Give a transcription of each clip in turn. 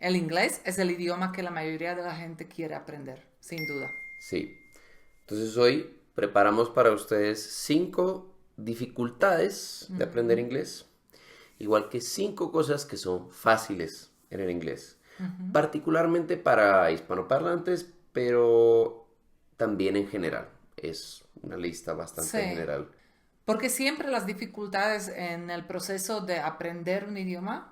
El inglés es el idioma que la mayoría de la gente quiere aprender, sin duda. Sí. Entonces hoy preparamos para ustedes 5 dificultades de aprender Ujú, inglés, igual que 5 cosas que son fáciles en el inglés, ujú. particularmente para hispanoparlantes, pero también en general. Es una lista bastante Sí, general. porque siempre las dificultades en el proceso de aprender un idioma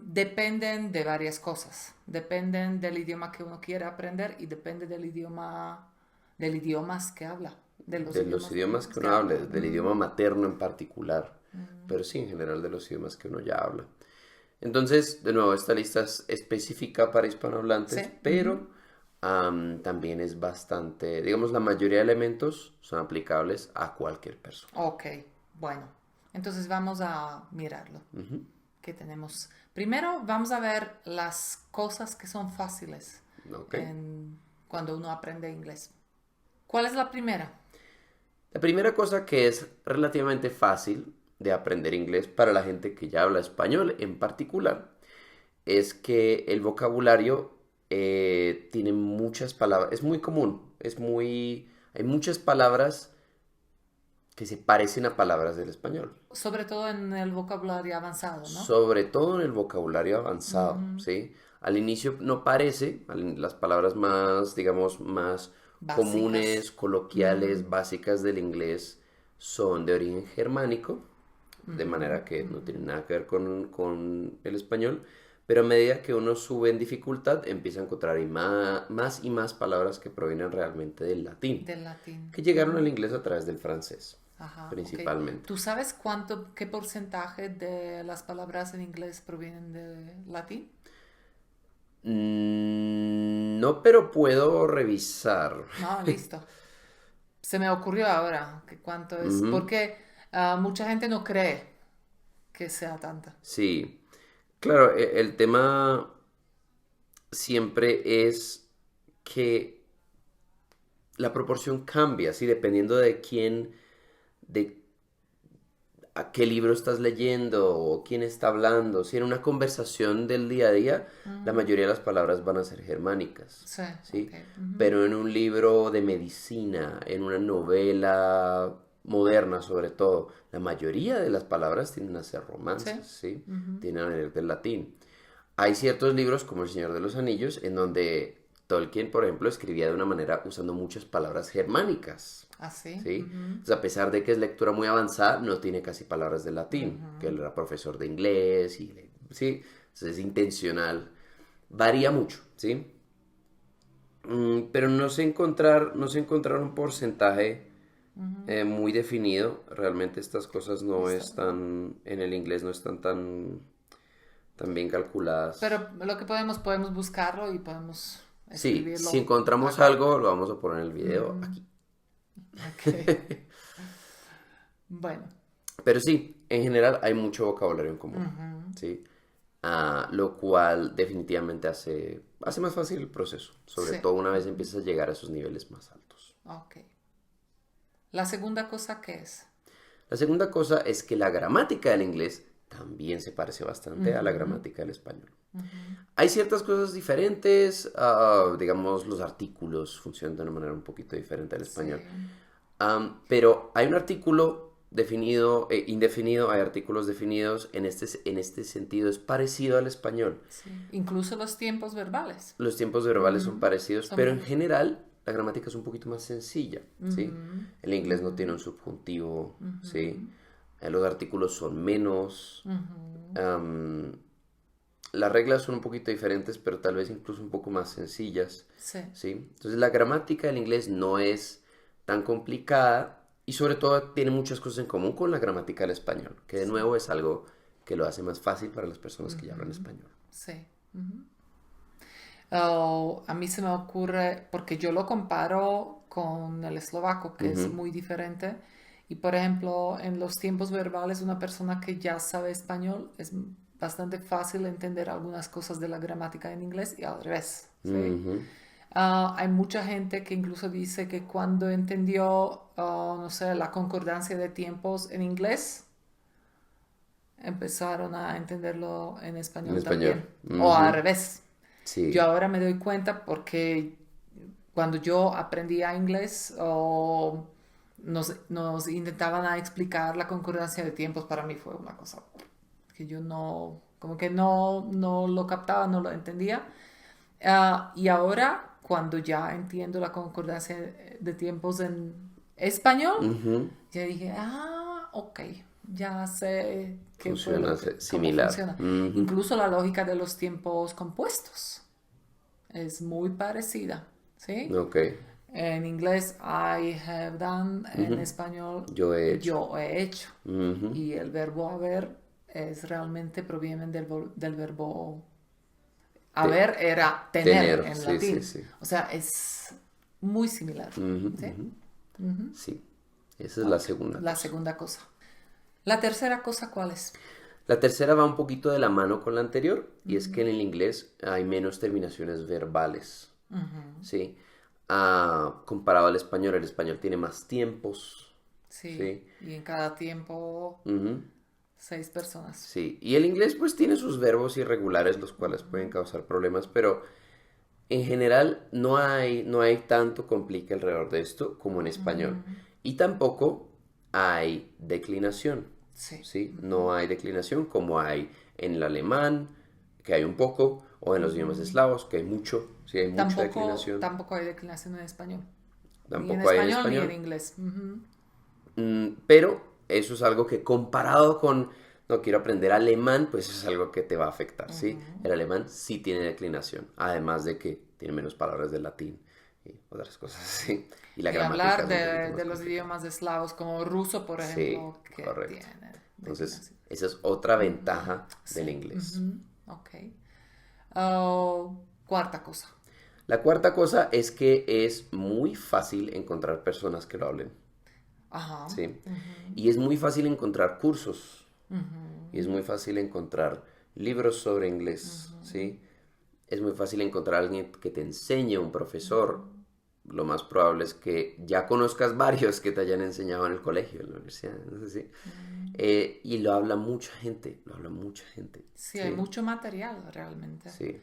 dependen de varias cosas. Dependen del idioma que uno quiere aprender y depende del idioma, del idiomas que habla, de los De los idiomas idiomas que que uno habla. hable, del idioma materno en particular, pero sí en general de los idiomas que uno ya habla. Entonces, de nuevo, esta lista es específica para Sí. hispanohablantes, Ujú. pero también es bastante, digamos, la mayoría de elementos son aplicables a cualquier persona. Ok, bueno. Entonces vamos a mirarlo. Ujú. ¿Qué tenemos? Primero vamos a ver las cosas que son fáciles Ok. cuando uno aprende inglés. ¿Cuál es la primera? La primera cosa que es relativamente fácil de aprender inglés para la gente que ya habla español en particular es que el vocabulario tiene muchas palabras, es muy común, hay muchas palabras que se parecen a palabras del español, Sobre todo en el vocabulario avanzado, ¿no? sobre todo en el vocabulario avanzado, Ujú. ¿sí? Al inicio no parece, las palabras más, digamos, más Básicas. comunes, coloquiales, básicas del inglés son de origen germánico, de Ujú, manera que no ujú. tiene nada que ver con el español, pero a medida que uno sube en dificultad empieza a encontrar más y más palabras que provienen realmente del latín, Del latín. que llegaron al Ujú. inglés a través del francés, Ajá, ok. principalmente. ¿Tú sabes qué porcentaje de las palabras en inglés provienen del latín? No, pero puedo revisar. No, listo. Se me ocurrió ahora que cuánto es, Ujú. porque mucha gente no cree que sea tanta. Sí, claro, el tema siempre es que la proporción cambia, ¿sí? Dependiendo de quién, de a qué libro estás leyendo o quién está hablando. Si en una conversación del día a día, la Ujú. mayoría de las palabras van a ser germánicas, Sí, ok. ¿sí? Ujú. Pero en un libro de medicina, en una novela moderna sobre todo, la mayoría de las palabras tienden a ser Sí. romances, ¿sí? Ujú. Tienen a venir del latín. Hay ciertos libros como El Señor de los Anillos en donde Tolkien, por ejemplo, escribía de una manera usando muchas palabras germánicas. Así. ¿Sí? Ujú. Entonces, a pesar de que es lectura muy avanzada, no tiene casi palabras de latín, que él Ujú. era profesor de inglés y ¿sí? Entonces es intencional. Varía mucho, ¿sí? Pero no sé encontrar un porcentaje Ujú. muy definido. Realmente estas cosas no Está bien. están, en el inglés no están tan bien calculadas. Pero lo que podemos buscarlo y podemos Sí, si escribirlo encontramos acá. algo, lo vamos a poner en el video Ujú. aquí. Ok. Bueno. Pero sí, en general hay mucho vocabulario en común, Ujú. ¿sí? Lo cual definitivamente hace más fácil el proceso, sobre Sí. todo una vez Ujú. empiezas a llegar a esos niveles más altos. Ok. La segunda cosa, ¿qué es? La segunda cosa es que la gramática del inglés también se parece bastante a la Ujú. gramática del español. Ujú. Hay ciertas cosas diferentes, digamos, los artículos funcionan de una manera un poquito diferente al español. Sí. Pero hay un artículo definido, indefinido, hay artículos definidos, en este sentido es parecido al español. Sí. Incluso los tiempos verbales. Los tiempos verbales son Ujú. parecidos, Son pero en parecidos. general la gramática es un poquito más sencilla, ¿sí? Ujú. El inglés no tiene Ujú. un subjuntivo, ¿sí? Ujú. Los artículos son menos. Ujú. am, las reglas son un poquito diferentes, pero tal vez incluso un poco más sencillas, Sí. ¿sí? Entonces la gramática del inglés no es tan complicada y sobre todo tiene muchas cosas en común con la gramática del español, que de Sí. nuevo es algo que lo hace más fácil para las personas que ya hablan Ujú. español. Sí. Ujú. Oh, a mí se me ocurre, porque yo lo comparo con el eslovaco, que es Ujú, muy diferente. Y por ejemplo, en los tiempos verbales, una persona que ya sabe español es bastante fácil entender algunas cosas de la gramática en inglés y al revés, ¿sí? ujú, Hay mucha gente que incluso dice que cuando entendió, no sé, la concordancia de tiempos en inglés, empezaron a entenderlo en En español español. también. O al revés. Sí. Yo ahora me doy cuenta porque cuando yo aprendía inglés o nos intentaban a explicar la concordancia de tiempos, para mí fue una cosa que yo no, como que no lo captaba, no lo entendía. Y ahora, cuando ya entiendo la concordancia de tiempos en español, Ujú. ya dije, ok, ya sé qué fue Funciona cómo similar. funciona. Ujú. Incluso la lógica de los tiempos compuestos es muy parecida, ¿sí? Ok. En inglés, I have done, en Ujú. español, Yo he hecho. yo he hecho. Ujú. Y el verbo haber proviene del verbo Te- haber era tener tener. en Sí, sí, latín. sí. O sea, es muy similar, Ujú, ¿sí? ujú. Ujú. Sí. Esa es la Ok, segunda la cosa. segunda cosa. La tercera cosa, ¿cuál es? La tercera va un poquito de la mano con la anterior y es que en el inglés hay menos terminaciones verbales. Ujú. ¿Sí? Comparado al español, el español tiene más tiempos. Sí, ¿Sí? y en cada tiempo Ujú. 6 personas. Sí. Y el inglés pues tiene sus verbos irregulares, los cuales pueden causar problemas, pero en general no hay tanto complique alrededor de esto como en español. Y tampoco hay declinación. Sí. ¿Sí? No hay declinación como hay en el alemán, que hay un poco, o en los idiomas eslavos, que hay mucho. Sí, hay mucha declinación. Tampoco hay declinación en español. Ni en Tampoco hay en español ni en español. inglés. Ujú. Pero eso es algo que comparado con, no quiero aprender alemán, pues es algo que te va a afectar, ¿sí? El alemán sí tiene declinación, además de que tiene menos palabras del latín y otras cosas, ¿sí? Y la Ni gramática hablar es un poquito más de los complicada. idiomas eslavos como ruso, por Sí, ejemplo, que correcto. tiene Entonces, declinación. esa es otra ventaja del Sí. inglés. Ujú. Ok. Oh, cuarta cosa. La cuarta cosa es que es muy fácil encontrar personas que lo hablen, Ajá. ¿sí? Ujú. Y es muy fácil encontrar cursos, y es Ujú. muy fácil encontrar libros sobre inglés, ¿sí? Es muy fácil encontrar a alguien que te enseñe, un profesor. Lo más probable es que ya conozcas varios que te hayan enseñado en el colegio, en la universidad, no sé si. Y lo habla mucha gente, lo habla mucha gente, Sí, hay ¿sí? mucho material realmente. Sí.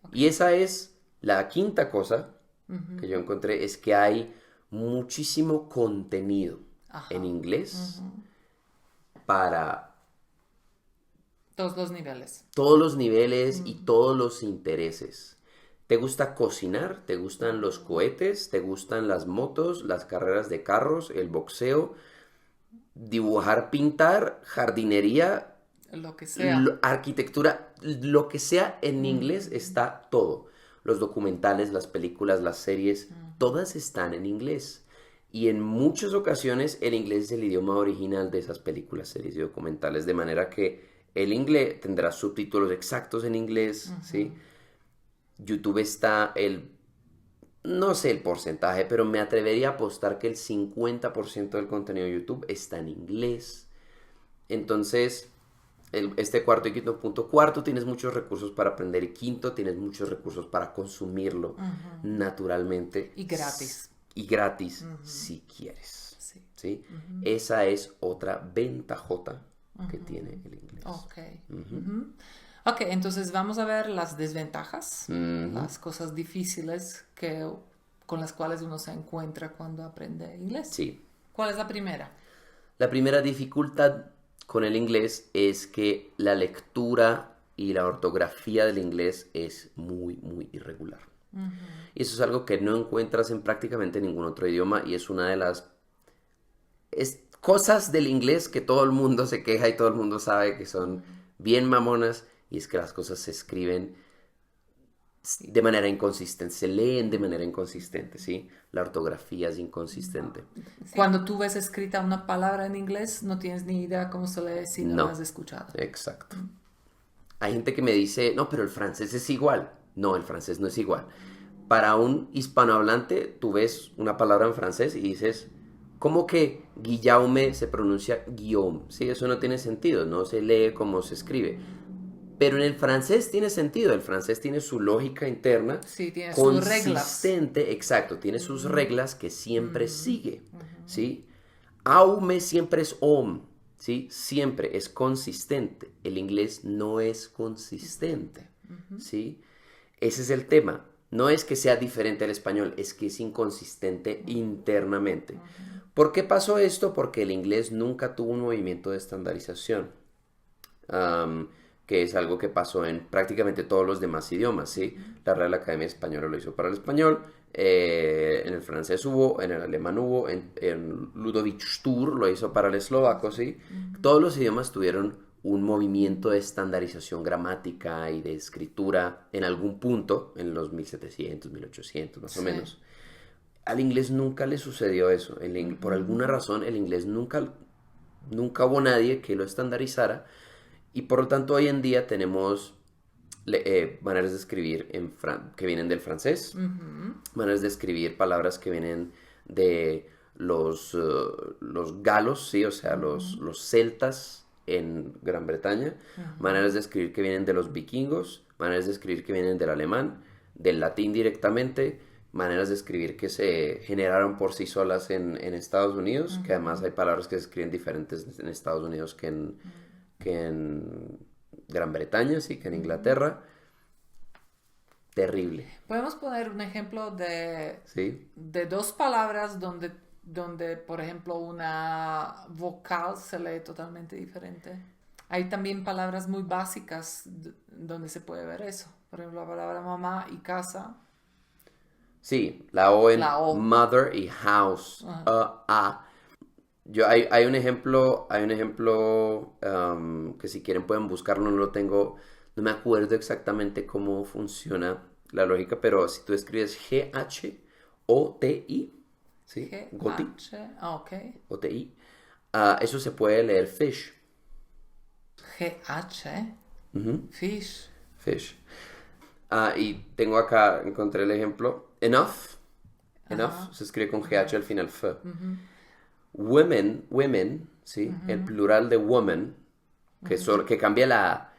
Ok. Y esa es la quinta cosa que yo Ujú. encontré, es que hay muchísimo contenido en Ajá. inglés Ujú. para Todos los niveles. todos los niveles y todos los intereses. ¿Te gusta cocinar? ¿Te gustan los cohetes? ¿Te gustan las motos, las carreras de carros, el boxeo, dibujar, pintar, jardinería, Lo que sea. arquitectura? Lo que sea en inglés está todo. Los documentales, las películas, las series, todas están en inglés. Y en muchas ocasiones el inglés es el idioma original de esas películas, series y documentales, de manera que el inglés tendrá subtítulos exactos en inglés, ¿sí? YouTube está no sé el porcentaje, pero me atrevería a apostar que el 50% del contenido de YouTube está en inglés. Entonces, este cuarto y quinto punto, cuarto, tienes muchos recursos para aprender y quinto, tienes muchos recursos para consumirlo naturalmente Y gratis. y gratis si quieres. Sí. ¿Sí? Esa es otra ventajota que tiene el inglés. Ok. Ujú. Ok, entonces vamos a ver las desventajas, las cosas difíciles con las cuales uno se encuentra cuando aprende inglés. Sí. ¿Cuál es la primera? La primera dificultad con el inglés es que la lectura y la ortografía del inglés es muy, muy irregular. Y eso es algo que no encuentras en prácticamente ningún otro idioma y es una de las cosas del inglés que todo el mundo se queja y todo el mundo sabe que son bien mamonas, y es que las cosas se escriben de manera inconsistente, se leen de manera inconsistente, ¿sí? La ortografía es inconsistente. Cuando tú ves escrita una palabra en inglés, no tienes ni idea cómo se lee si no la No, has escuchado. exacto. Hay gente que me dice, no, pero el francés es igual. No, el francés no es igual. Para un hispanohablante, tú ves una palabra en francés y dices, ¿cómo que Guillaume se pronuncia Guillaume? Sí, eso no tiene sentido, no se lee como se escribe. Pero en el francés tiene sentido, el francés tiene su lógica interna, Sí, tiene sus reglas. consistente, exacto, tiene sus reglas que siempre sigue, ¿sí? Aume siempre es om, ¿sí? Siempre es consistente. El inglés no es consistente, ¿sí? Ese es el tema. No es que sea diferente al español, es que es inconsistente internamente. ¿Por qué pasó esto? Porque el inglés nunca tuvo un movimiento de estandarización, que es algo que pasó en prácticamente todos los demás idiomas, ¿sí? La Real Academia Española lo hizo para el español, en el francés hubo, en el alemán hubo, en Ludovic Stur lo hizo para el eslovaco, ¿sí? Todos los idiomas tuvieron un movimiento de estandarización gramática y de escritura en algún punto, en los 1700, 1800 más o menos. Al inglés nunca le sucedió eso. Por alguna razón, el inglés nunca hubo nadie que lo estandarizara y por lo tanto hoy en día tenemos maneras de escribir que vienen del francés, maneras de escribir palabras que vienen de los galos, ¿sí? O sea, los celtas en Gran Bretaña, maneras de escribir que vienen de los vikingos, maneras de escribir que vienen del alemán, del latín directamente, maneras de escribir que se generaron por sí solas en Estados Unidos, que además hay palabras que se escriben diferentes en Estados Unidos que en Gran Bretaña, sí, que en Inglaterra. Terrible. Podemos poner un ejemplo ¿Sí? de dos palabras donde, por ejemplo, una vocal se lee totalmente diferente. Hay también palabras muy básicas donde se puede ver eso. Por ejemplo, la palabra mamá y casa. Sí, la O en La O. mother y house. Hay un ejemplo, que si quieren pueden buscarlo, no lo tengo, no me acuerdo exactamente cómo funciona la lógica, pero si tú escribes G-H-O-T-I, ¿sí? Goti. Ok. O-T-I, eso se puede leer fish. G-H. Fish. Fish. Y tengo acá, encontré el ejemplo, enough. Enough se escribe con G-H al final, F. Women, ¿sí? El plural de woman, que cambia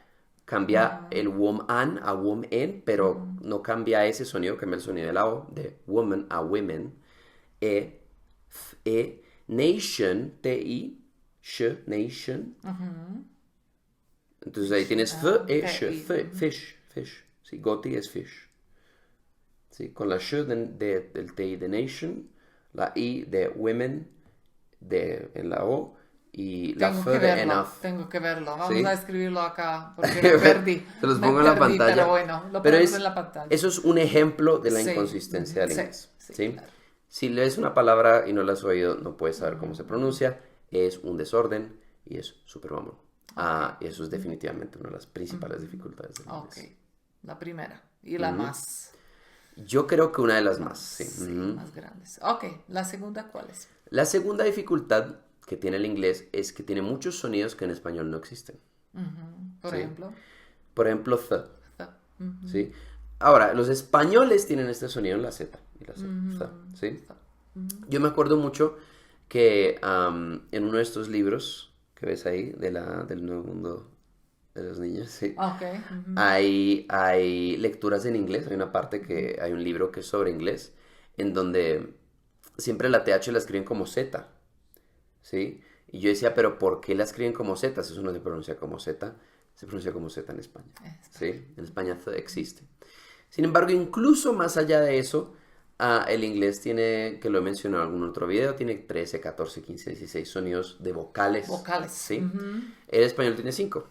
el woman a woman, pero no cambia ese sonido, cambia el sonido de la O, de woman a women. Nation, T-I, sh, nation. Entonces ahí tienes sh, fish. Sí, goti es fish. Sí, con la sh del T-I de nation, la I de women en la O y la F de enough. Tengo que verlo. Vamos ¿Sí? a escribirlo acá porque me perdí. Se los pongo en la pantalla. Pero bueno, lo ponemos en la pantalla. Eso es un ejemplo de la inconsistencia del inglés. ¿Sí? Claro. Si lees una palabra y no la has oído, no puedes saber cómo se pronuncia. Es un desorden y es súper mamón. Y eso es definitivamente una de las principales dificultades del inglés. Ok, la primera y la más... Yo creo que una de las más, sí. Más grandes. Ok, ¿la segunda cuál es? La segunda dificultad que tiene el inglés es que tiene muchos sonidos que en español no existen. Por ejemplo. Por ejemplo, the. ¿Sí? Ahora, los españoles tienen este sonido en la Z y la Z, ¿sí? Yo me acuerdo mucho que en uno de estos libros que ves ahí, del Nuevo Mundo de los Niños, ¿sí? Okay. Hay lecturas en inglés, hay un libro que es sobre inglés, en donde siempre la TH la escriben como Z, ¿sí? Y yo decía, pero ¿por qué la escriben como Z? Eso no se pronuncia como Z, se pronuncia como Z en España, ¿sí? En España existe. Sin embargo, incluso más allá de eso, el inglés tiene, que lo he mencionado en algún otro video, tiene 13, 14, 15, 16 sonidos de vocales. ¿Sí? El español tiene 5.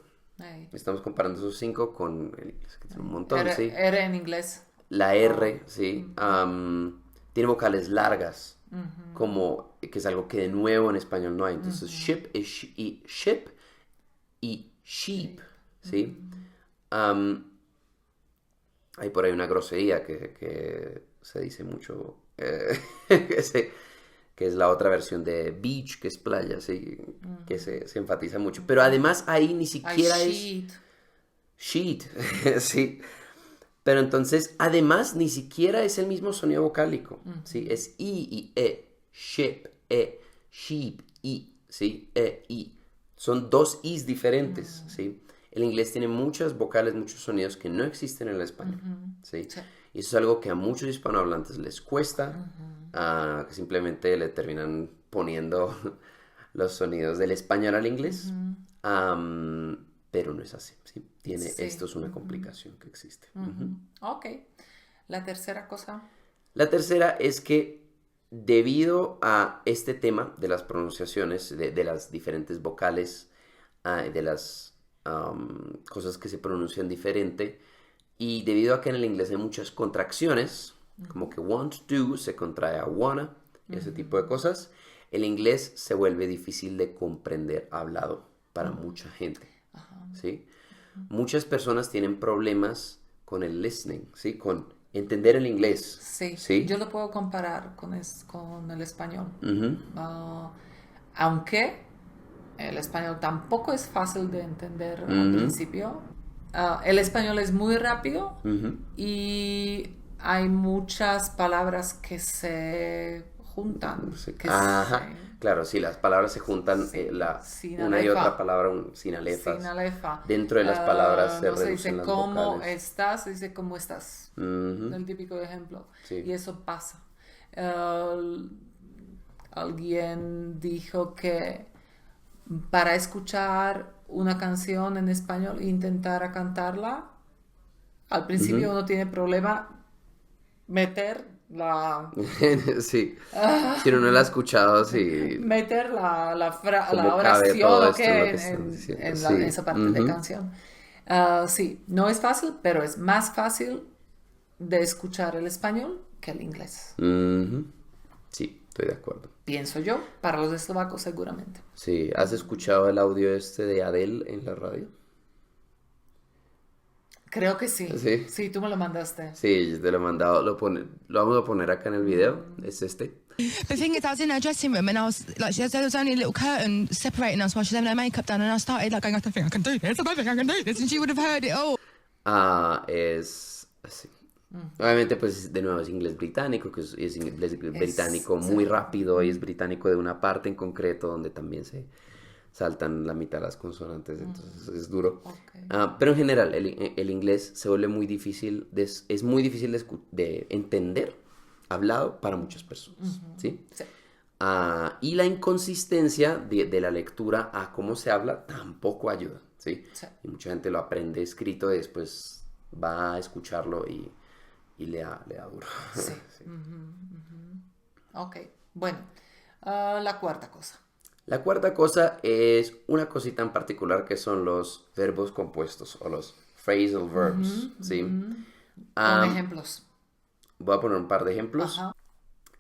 Estamos comparando esos 5 con el inglés, que tiene un montón, ¿sí? R en inglés. La R, ¿sí? Tiene vocales largas, como que es algo que de nuevo en español no hay. Entonces, ship y sheep, ¿sí? Hay por ahí una grosería que se dice mucho, que es la otra versión de beach, que es playa, ¿sí? Que se enfatiza mucho. Pero además ahí ni siquiera sheet, sí. Pero entonces, además, ni siquiera es el mismo sonido vocálico, ¿sí? Es I y ship, sheep, I, ¿sí? I. Son dos Is diferentes, ¿sí? El inglés tiene muchas vocales, muchos sonidos que no existen en el español, ¿sí? Y eso es algo que a muchos hispanohablantes les cuesta, que simplemente le terminan poniendo los sonidos del español al inglés. Pero no es así, ¿sí? Esto es una complicación que existe. Ok. La tercera cosa. La tercera es que debido a este tema de las pronunciaciones, de las diferentes vocales, de las cosas que se pronuncian diferente, y debido a que en el inglés hay muchas contracciones, como que want to se contrae a wanna, y ese tipo de cosas, el inglés se vuelve difícil de comprender hablado para mucha gente, ¿sí? Muchas personas tienen problemas con el listening, ¿sí? Con entender el inglés, Sí, ¿sí? yo lo puedo comparar con el español. Ujú, Aunque el español tampoco es fácil de entender al ujú, principio. El español es muy rápido ujú. y hay muchas palabras que se juntan. Sí. Que Ajá, claro, sí, las palabras se juntan, sin una y otra alefa. palabra sin alefas. Sin alefa. Dentro de las palabras se No se reducen dice las cómo vocales. estás, se dice cómo estás. Ujú, El típico ejemplo. sí. Y eso pasa. Alguien dijo que para escuchar una canción en español e intentar cantarla, al principio Ujú. uno tiene problema meter la Sí, si uno no la ha escuchado, sí, meter la cómo cabe oración todo o esto en qué lo que están diciendo. en Sí. esa parte de Ujú, canción. Sí, no es fácil, pero es más fácil de escuchar el español que el inglés. ujú. Sí, estoy de acuerdo. Pienso yo, para los eslovacos seguramente. Sí, ¿has escuchado el audio este de Adele en la radio? Creo que sí. Sí. Sí, tú me lo mandaste. Sí, yo te lo he mandado, lo vamos a poner acá en el video, es este. The thing is, I was in her dressing room and I was like, there was only a little curtain separating us while she's having her makeup done, and I started like going, I don't think I can do this, I don't think I can do this, and she would have heard it all. Es así. Obviamente, pues de nuevo es inglés británico, que es inglés británico muy sí. rápido y es británico de una parte en concreto donde también se saltan la mitad de las consonantes, entonces es duro. Okay. Pero en general, el inglés se vuelve muy difícil, es muy difícil de entender hablado para muchas personas, ¿sí? Sí. Y la inconsistencia de la lectura a cómo se habla tampoco ayuda, ¿sí? Sí. Y mucha gente lo aprende escrito y después va a escucharlo y le da duro. Sí. Sí. Ok, bueno, la cuarta cosa. La cuarta cosa es una cosita en particular que son los verbos compuestos o los phrasal verbs, ¿sí? Con ejemplos. Voy a poner un par de ejemplos. Ajá.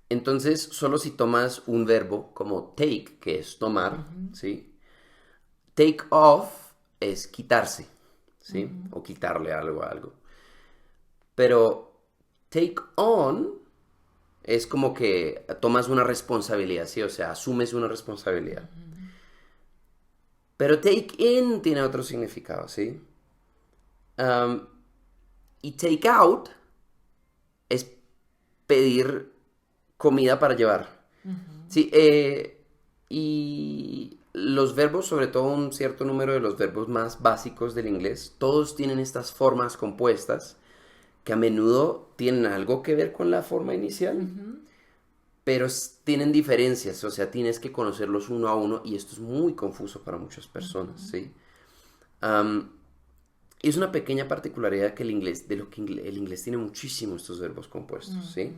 Entonces, solo si tomas un verbo como take, que es tomar, ¿sí? Take off es quitarse, ¿sí? O quitarle algo a algo. Pero take on es como que tomas una responsabilidad, ¿sí? O sea, asumes una responsabilidad. Pero take in tiene otro significado, ¿sí? Y take out es pedir comida para llevar. Sí, y los verbos, sobre todo un cierto número de los verbos más básicos del inglés, todos tienen estas formas compuestas que a menudo tienen algo que ver con la forma inicial, pero tienen diferencias, o sea, tienes que conocerlos uno a uno y esto es muy confuso para muchas personas, ¿sí? Y es una pequeña particularidad que el inglés tiene muchísimo estos verbos compuestos, ¿sí?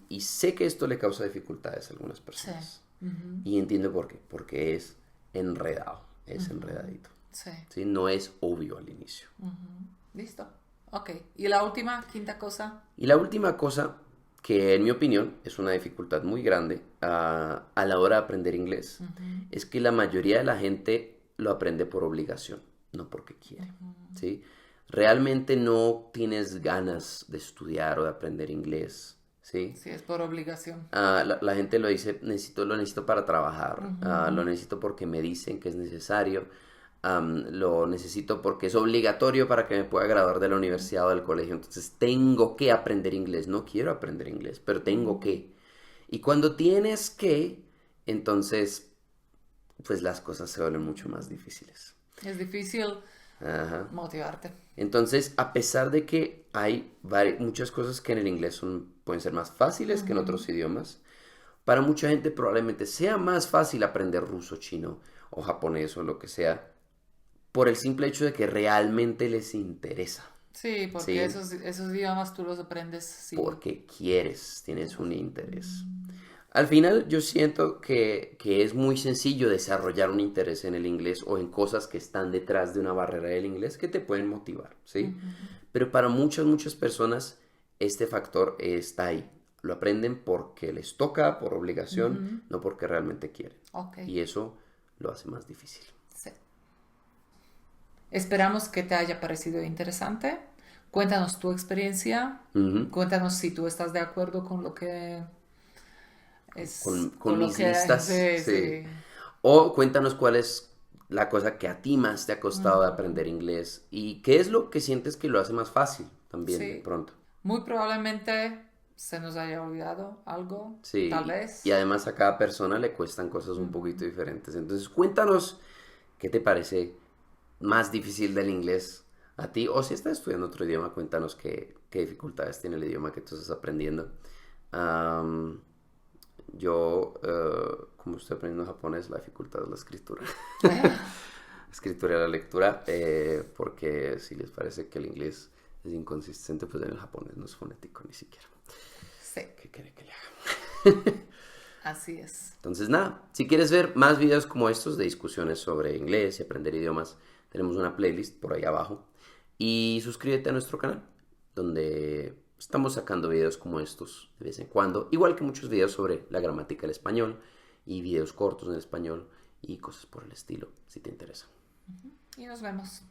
Y sé que esto le causa dificultades a algunas personas. Sí. Y entiendo por qué, porque es enredado, es enredadito, Sí. ¿sí? No es obvio al inicio. Listo. Ok. Y la última, quinta cosa. Y la última cosa, que en mi opinión es una dificultad muy grande a la hora de aprender inglés, es que la mayoría de la gente lo aprende por obligación, no porque quiere, ¿sí? Realmente no tienes ganas de estudiar o de aprender inglés, ¿sí? Sí, es por obligación. La gente lo dice, lo necesito para trabajar, lo necesito porque me dicen que es necesario, lo necesito porque es obligatorio para que me pueda graduar de la universidad o del colegio, entonces tengo que aprender inglés, no quiero aprender inglés, pero tengo que. Y cuando tienes que, entonces, pues las cosas se vuelven mucho más difíciles. Es difícil Ajá. motivarte. Entonces, a pesar de que hay muchas cosas que en el inglés pueden ser más fáciles que en otros idiomas, para mucha gente probablemente sea más fácil aprender ruso, chino o japonés o lo que sea, por el simple hecho de que realmente les interesa. Sí, porque Sí, esos idiomas tú los aprendes, sí. porque quieres, tienes un interés. Al final yo siento que es muy sencillo desarrollar un interés en el inglés o en cosas que están detrás de una barrera del inglés que te pueden motivar, ¿sí? Pero para muchas personas este factor está ahí. Lo aprenden porque les toca, por obligación, no porque realmente quieren. Ok, Y eso lo hace más difícil. sí. Esperamos que te haya parecido interesante. Cuéntanos tu experiencia. Ujú. Cuéntanos si tú estás de acuerdo con lo que Con lo mis que listas, sí, sí. sí. O cuéntanos cuál es la cosa que a ti más te ha costado de aprender inglés y qué es lo que sientes que lo hace más fácil también de Sí. pronto. Muy probablemente se nos haya olvidado algo, Sí, tal vez. y además a cada persona le cuestan cosas un poquito diferentes. Entonces, cuéntanos qué te parece más difícil del inglés a ti, o si estás estudiando otro idioma, cuéntanos qué dificultades tiene el idioma que tú estás aprendiendo. Am, como estoy aprendiendo japonés, la dificultad es la escritura. Escritura y la lectura, porque si les parece que el inglés es inconsistente, pues en el japonés no es fonético ni siquiera. Sí, ¿Qué quiere que le haga? así es. Entonces, nada, si quieres ver más videos como estos de discusiones sobre inglés y aprender idiomas, tenemos una playlist por ahí abajo. Y suscríbete a nuestro canal, donde estamos sacando videos como estos de vez en cuando, igual que muchos videos sobre la gramática del español y videos cortos en español y cosas por el estilo, si te interesa. Y nos vemos.